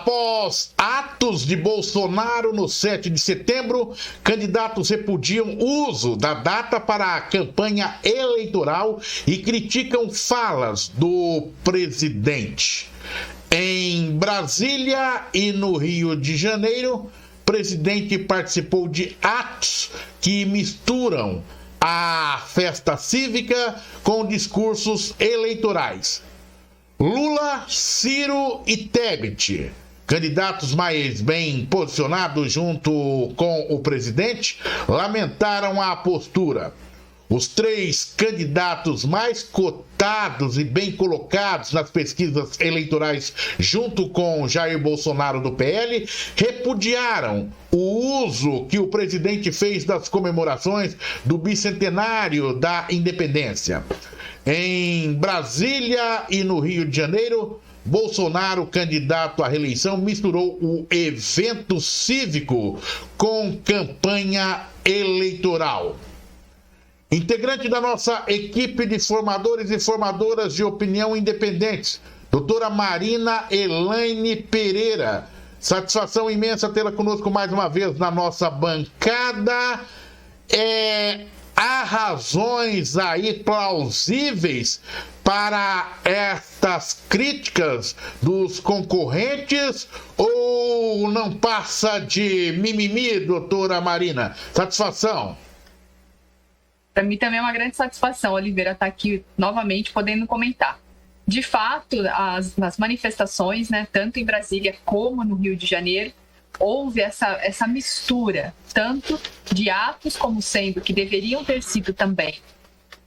Após atos de Bolsonaro no 7 de setembro, candidatos repudiam o uso da data para a campanha eleitoral e criticam falas do presidente. Em Brasília e no Rio de Janeiro, o presidente participou de atos que misturam a festa cívica com discursos eleitorais. Lula, Ciro e Tebet, candidatos mais bem posicionados junto com o presidente, lamentaram a postura. Os três candidatos mais cotados e bem colocados nas pesquisas eleitorais junto com Jair Bolsonaro do PL repudiaram o uso que o presidente fez das comemorações do bicentenário da independência. Em Brasília e no Rio de Janeiro, Bolsonaro, candidato à reeleição, misturou o evento cívico com campanha eleitoral. Integrante da nossa equipe de formadores e formadoras de opinião independentes, doutora Marina Elaine Pereira. Satisfação imensa tê-la conosco mais uma vez na nossa bancada. Há razões aí plausíveis para estas críticas dos concorrentes ou não passa de mimimi, doutora Marina? Satisfação. Para mim também é uma grande satisfação, Oliveira, estar aqui novamente podendo comentar. De fato, as manifestações, né, tanto em Brasília como no Rio de Janeiro, houve essa mistura, tanto de atos como sendo que deveriam ter sido também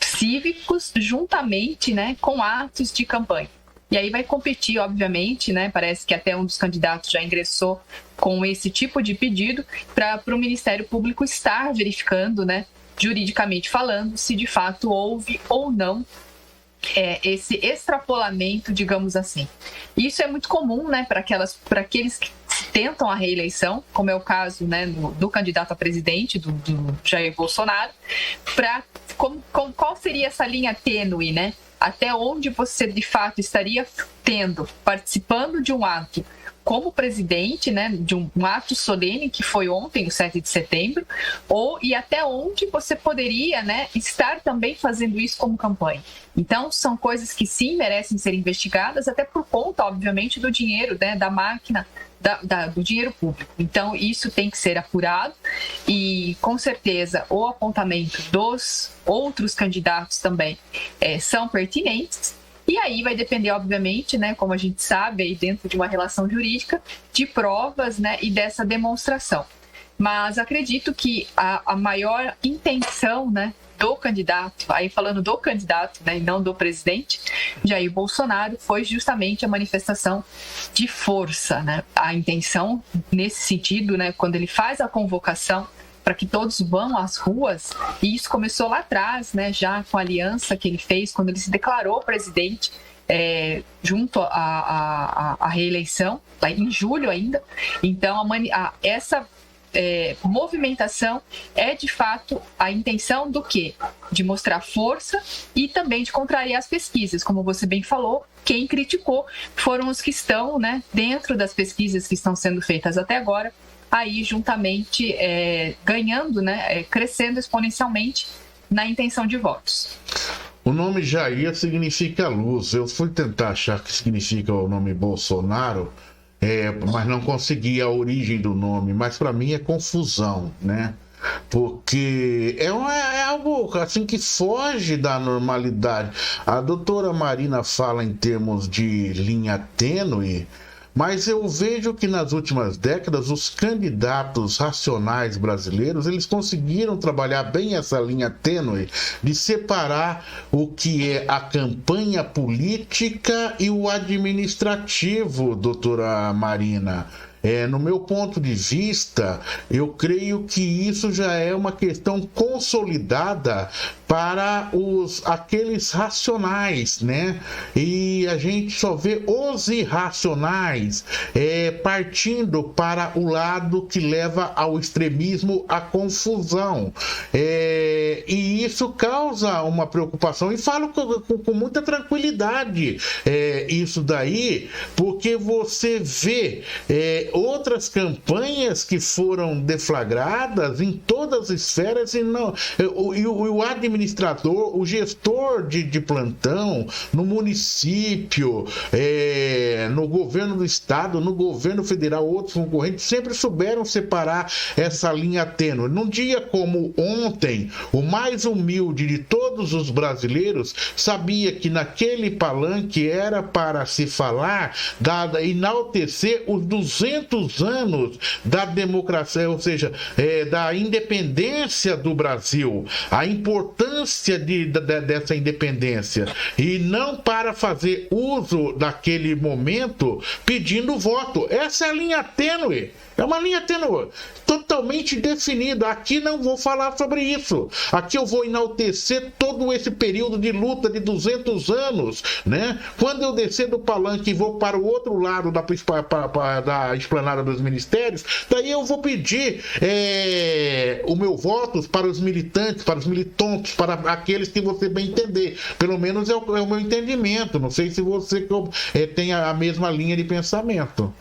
cívicos, juntamente, né, com atos de campanha. E aí vai competir, obviamente, né, parece que até um dos candidatos já ingressou com esse tipo de pedido para o Ministério Público estar verificando, né, juridicamente falando, se de fato houve ou não esse extrapolamento, digamos assim. Isso é muito comum, né, para aqueles que tentam a reeleição, como é o caso, né, do candidato a presidente, do Jair Bolsonaro, qual seria essa linha tênue, né? Até onde você de fato estaria participando de um ato como presidente, né, de um ato solene que foi ontem, o 7 de setembro, e até onde você poderia, né, estar também fazendo isso como campanha. Então, são coisas que sim merecem ser investigadas, até por conta, obviamente, do dinheiro, né, da máquina, do dinheiro público. Então, isso tem que ser apurado e, com certeza, o apontamento dos outros candidatos também são pertinentes. E aí vai depender, obviamente, né, como a gente sabe, aí dentro de uma relação jurídica, de provas, né, e dessa demonstração. Mas acredito que a maior intenção, né, do candidato, aí falando do candidato, né, e não do presidente, Jair Bolsonaro, foi justamente a manifestação de força, né? A intenção nesse sentido, né, quando ele faz a convocação para que todos vão às ruas, e isso começou lá atrás, né, já com a aliança que ele fez, quando ele se declarou presidente, junto à reeleição, lá em julho ainda. Então, essa movimentação é, de fato, a intenção do quê? De mostrar força e também de contrariar as pesquisas. Como você bem falou, quem criticou foram os que estão, né, dentro das pesquisas que estão sendo feitas até agora, aí juntamente ganhando, né, crescendo exponencialmente na intenção de votos. O nome Jair significa luz. Eu fui tentar achar que significa o nome Bolsonaro, mas não consegui a origem do nome. Mas para mim é confusão, né? Porque é algo assim que foge da normalidade. A doutora Marina fala em termos de linha tênue, mas eu vejo que nas últimas décadas os candidatos racionais brasileiros, eles conseguiram trabalhar bem essa linha tênue de separar o que é a campanha política e o administrativo, doutora Marina. No meu ponto de vista, eu creio que isso já é uma questão consolidada para aqueles racionais, né? E a gente só vê os irracionais partindo para o lado que leva ao extremismo, à confusão. E isso causa uma preocupação, e falo com muita tranquilidade. isso daí, porque você vê outras campanhas que foram deflagradas em todas as esferas e não, o administrador, o gestor de plantão, no município, no governo do estado, no governo federal, outros concorrentes, sempre souberam separar essa linha tênue. Num dia como ontem, o mais humilde de todos os brasileiros sabia que naquele palanque era para se falar, enaltecer os 200 anos da democracia, ou seja, da independência do Brasil, a importância dessa independência, e não para fazer uso daquele momento pedindo voto. Essa é a linha tênue. É uma linha tênue, totalmente definida. Aqui não vou falar sobre isso. Aqui eu vou enaltecer todo esse período de luta de 200 anos, né? Quando eu descer do palanque e vou para o outro lado da esplanada dos ministérios, daí eu vou pedir o meu voto para os militantes, para os militantes, para aqueles que você bem entender. Pelo menos é o meu entendimento. Não sei se você tem a mesma linha de pensamento.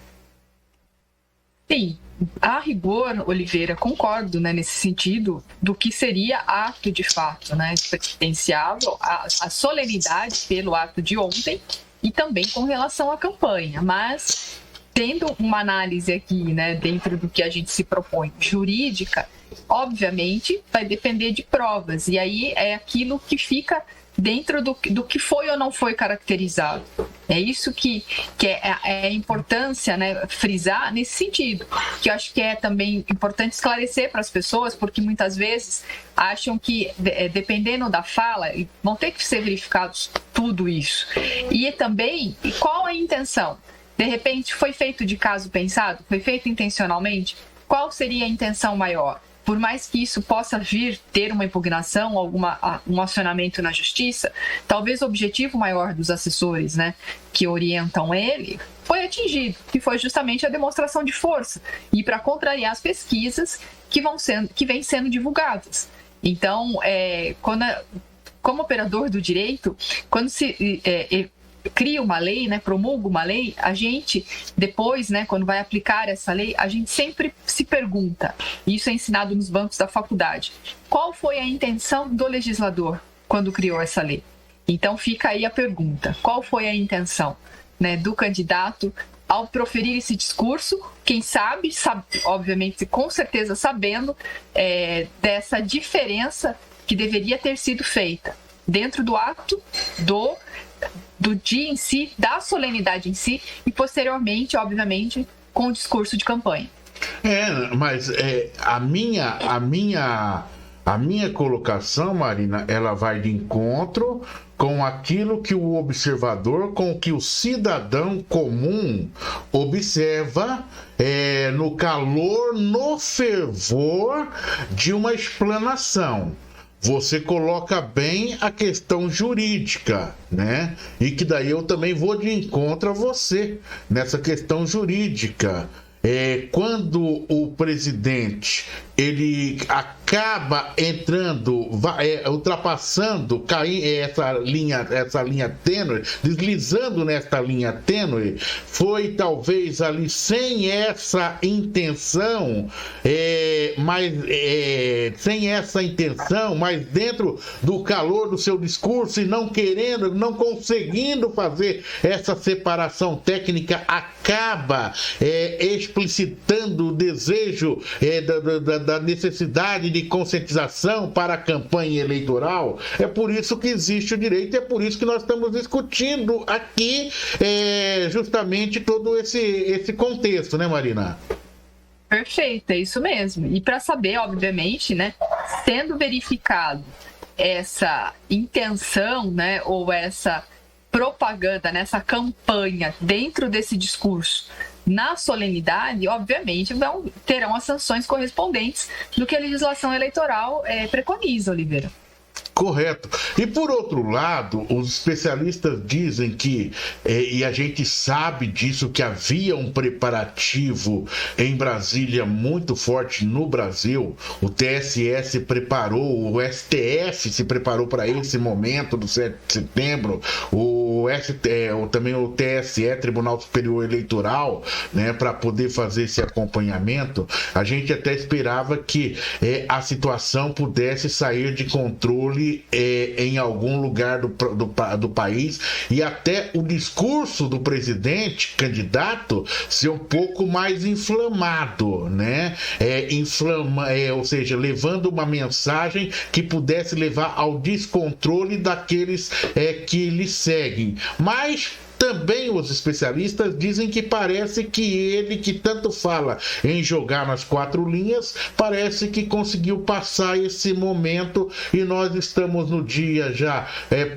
Sim, a rigor, Oliveira, concordo, né, nesse sentido do que seria ato de fato, né, penitenciável, a solenidade pelo ato de ontem e também com relação à campanha, mas tendo uma análise aqui, né, dentro do que a gente se propõe, jurídica, obviamente vai depender de provas, e aí é aquilo que fica dentro do que foi ou não foi caracterizado. É isso que é a importância, né, frisar nesse sentido, que eu acho que é também importante esclarecer para as pessoas, porque muitas vezes acham que, dependendo da fala, vão ter que ser verificados tudo isso. E também, qual a intenção? De repente, foi feito de caso pensado? Foi feito intencionalmente? Qual seria a intenção maior? Por mais que isso possa vir ter uma impugnação, um acionamento na justiça, talvez o objetivo maior dos assessores, né, que orientam ele, foi atingido, que foi justamente a demonstração de força e para contrariar as pesquisas que vêm sendo divulgadas. Então, como operador do direito, quando se cria uma lei, né, promulga uma lei, a gente depois, né, quando vai aplicar essa lei, a gente sempre se pergunta, e isso é ensinado nos bancos da faculdade, qual foi a intenção do legislador quando criou essa lei? Então fica aí a pergunta, qual foi a intenção, né, do candidato ao proferir esse discurso, quem sabe, obviamente, com certeza sabendo dessa diferença que deveria ter sido feita dentro do ato do dia em si, da solenidade em si, e posteriormente, obviamente, com o discurso de campanha. Mas a minha colocação, Marina, ela vai de encontro com aquilo que o observador, com o que o cidadão comum observa no calor, no fervor de uma explanação. Você coloca bem a questão jurídica, né? E que daí eu também vou de encontro a você nessa questão jurídica. Quando o presidente ele acaba entrando, ultrapassando, essa linha tênue, deslizando nessa linha tênue, foi talvez ali sem essa intenção, mas dentro do calor do seu discurso e não conseguindo fazer essa separação técnica, acaba explicitando o desejo da necessidade de conscientização para a campanha eleitoral. É por isso que existe o direito, é por isso que nós estamos discutindo aqui justamente todo esse contexto, né, Marina? Perfeito, é isso mesmo. E para saber, obviamente, né, sendo verificado essa intenção, né, ou essa propaganda, nessa campanha dentro desse discurso na solenidade, obviamente terão as sanções correspondentes do que a legislação eleitoral preconiza, Oliveira. Correto. E por outro lado, os especialistas dizem que, e a gente sabe disso, que havia um preparativo em Brasília muito forte no Brasil. O TSE se preparou, o STF se preparou para esse momento do 7 de setembro, também o TSE, Tribunal Superior Eleitoral, né, para poder fazer esse acompanhamento. A gente até esperava que a situação pudesse sair de controle em algum lugar do país, e até o discurso do presidente candidato ser um pouco mais inflamado, né? Ou seja, levando uma mensagem que pudesse levar ao descontrole daqueles que lhe seguem. Mas também os especialistas dizem que parece que ele, que tanto fala em jogar nas 4 linhas, parece que conseguiu passar esse momento, e nós estamos no dia já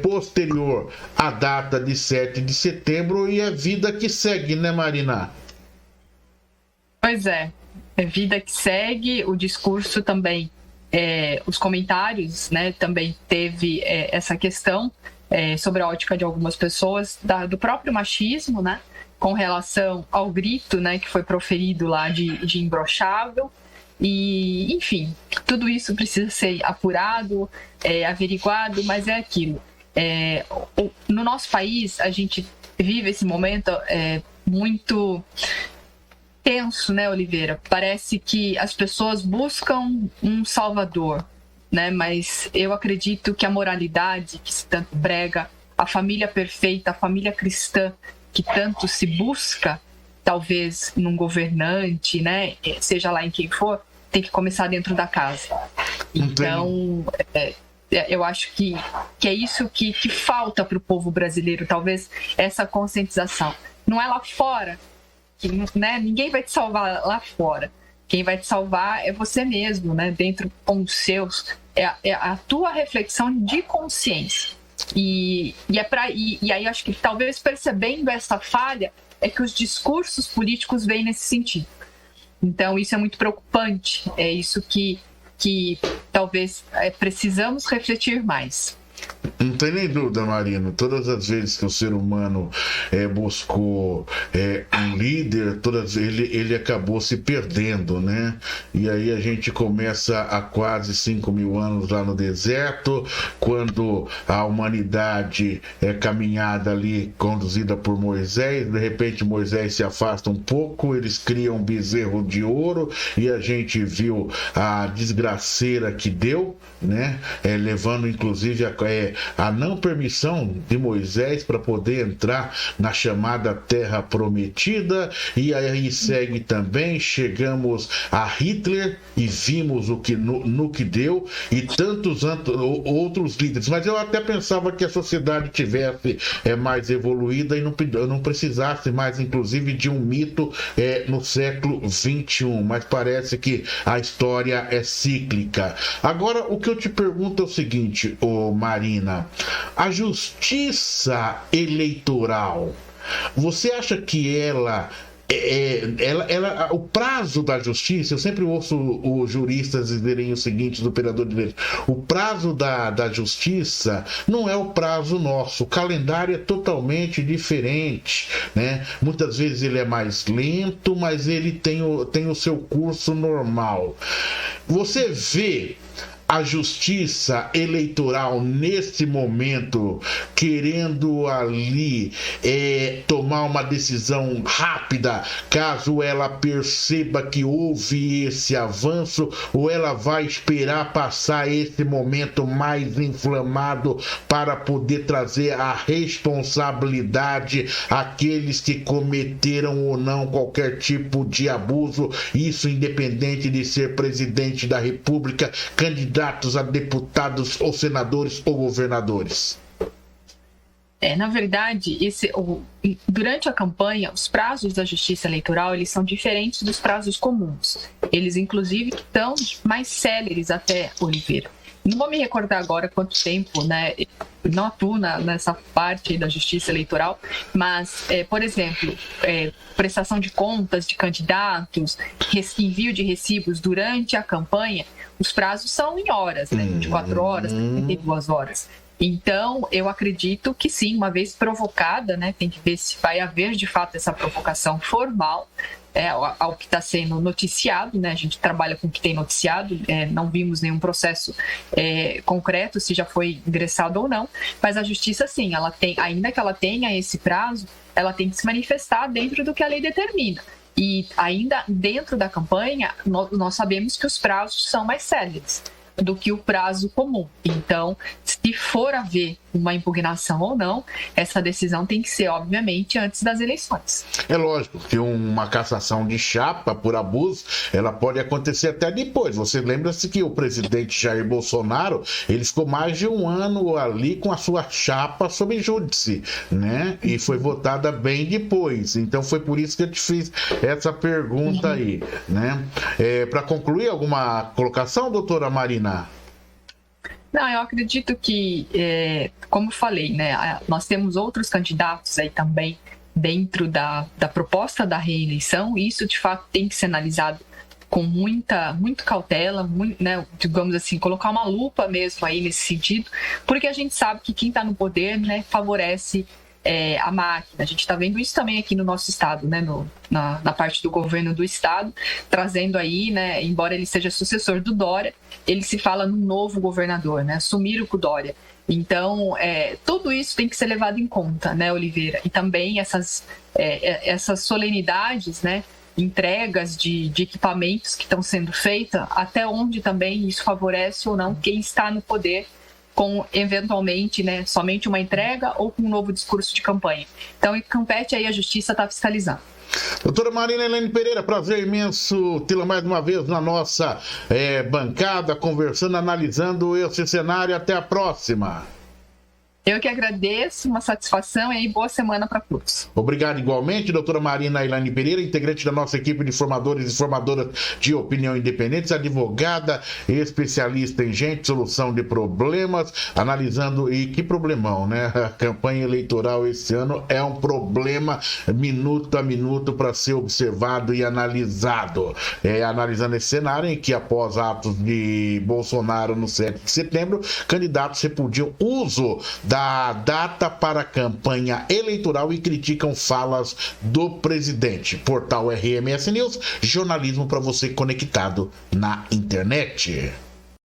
posterior à data de 7 de setembro, e é vida que segue, né, Marina? Pois é vida que segue, o discurso também, os comentários, né, também teve essa questão, sobre a ótica de algumas pessoas, do próprio machismo, né, com relação ao grito, né, que foi proferido lá de imbrochável. E, enfim, tudo isso precisa ser apurado, averiguado, mas é aquilo. No nosso país, a gente vive esse momento muito tenso, né, Oliveira? Parece que as pessoas buscam um salvador, né? Mas eu acredito que a moralidade que se tanto prega, a família perfeita, a família cristã que tanto se busca, talvez num governante, né? Seja lá em quem for, tem que começar dentro da casa. Então, eu acho que é isso que falta para o povo brasileiro, talvez essa conscientização. Não é lá fora, né? Ninguém vai te salvar lá fora. Quem vai te salvar é você mesmo, né? Dentro com os seus. É a tua reflexão de consciência. E aí acho que talvez percebendo essa falha é que os discursos políticos vêm nesse sentido. Então isso é muito preocupante. É isso que talvez precisamos refletir mais. Não tem nem dúvida, Marino. Todas as vezes que o ser humano buscou um líder, ele acabou se perdendo, né? E aí a gente começa há quase 5.000 anos lá no deserto, quando a humanidade é caminhada ali, conduzida por Moisés. De repente Moisés se afasta um pouco, eles criam um bezerro de ouro, e a gente viu a desgraceira que deu, né? Levando inclusive a não permissão de Moisés para poder entrar na chamada Terra Prometida. E aí segue também, chegamos a Hitler e vimos o que no que deu, e tantos outros líderes. Mas eu até pensava que a sociedade tivesse mais evoluída e não precisasse mais, inclusive, de um mito no século XXI. Mas parece que a história é cíclica. Agora, o que eu te pergunto é o seguinte, Marina: a justiça eleitoral, você acha que o prazo da justiça, eu sempre ouço os juristas dizerem o seguinte, do operador de direito: o prazo da justiça não é o prazo nosso, o calendário é totalmente diferente, né? Muitas vezes ele é mais lento, mas ele tem o seu curso normal. Você vê a justiça eleitoral nesse momento querendo ali tomar uma decisão rápida, caso ela perceba que houve esse avanço, ou ela vai esperar passar esse momento mais inflamado para poder trazer a responsabilidade àqueles que cometeram ou não qualquer tipo de abuso, isso independente de ser presidente da República, candidatos a deputados ou senadores ou governadores? Na verdade, durante a campanha, os prazos da justiça eleitoral, eles são diferentes dos prazos comuns. Eles, inclusive, estão mais céleres até, Oliveira. Não vou me recordar agora quanto tempo, né? Não atuo nessa parte da justiça eleitoral, mas, por exemplo, prestação de contas de candidatos, envio de recibos durante a campanha, os prazos são em horas, né? 24 horas, 32 horas. Então, eu acredito que sim, uma vez provocada, né? Tem que ver se vai haver de fato essa provocação formal, ao que está sendo noticiado, né? A gente trabalha com o que tem noticiado, não vimos nenhum processo concreto, se já foi ingressado ou não, mas a justiça, sim, ela tem, ainda que ela tenha esse prazo, ela tem que se manifestar dentro do que a lei determina. E ainda dentro da campanha, nós sabemos que os prazos são mais céleres do que o prazo comum. Então, se for haver uma impugnação ou não, essa decisão tem que ser, obviamente, antes das eleições. É lógico que uma cassação de chapa por abuso, ela pode acontecer até depois. Você lembra-se que o presidente Jair Bolsonaro, ele ficou mais de um ano ali com a sua chapa sob júdice, né? E foi votada bem depois. Então, foi por isso que eu te fiz essa pergunta aí, né? Para concluir, alguma colocação, doutora Marina? Não, eu acredito que, como eu falei, né, nós temos outros candidatos aí também dentro da proposta da reeleição, e isso de fato tem que ser analisado com muita cautela, né, digamos assim, colocar uma lupa mesmo aí nesse sentido, porque a gente sabe que quem está no poder, né, favorece a máquina. A gente está vendo isso também aqui no nosso estado, né, na parte do governo do estado, trazendo aí, né, embora ele seja sucessor do Dória, ele se fala num novo governador, né, assumiram com o Dória. Então, tudo isso tem que ser levado em conta, né, Oliveira? E também essas solenidades, né, entregas de equipamentos que estão sendo feitas, até onde também isso favorece ou não quem está no poder, com, eventualmente, né, somente uma entrega ou com um novo discurso de campanha. Então, compete aí a justiça estar fiscalizando. Doutora Marina Elaine Pereira, prazer imenso tê-la mais uma vez na nossa bancada, conversando, analisando esse cenário. Até a próxima. Eu que agradeço, uma satisfação e boa semana para todos. Obrigado igualmente, doutora Marina Elaine Pereira, integrante da nossa equipe de formadores e formadoras de opinião independentes, advogada, especialista em solução de problemas, analisando, e que problemão, né? A campanha eleitoral esse ano é um problema minuto a minuto para ser observado e analisado. Analisando esse cenário em que, após atos de Bolsonaro no 7 de setembro, candidatos repudiam uso da data para a campanha eleitoral e criticam falas do presidente. Portal RMS News, jornalismo para você conectado na internet.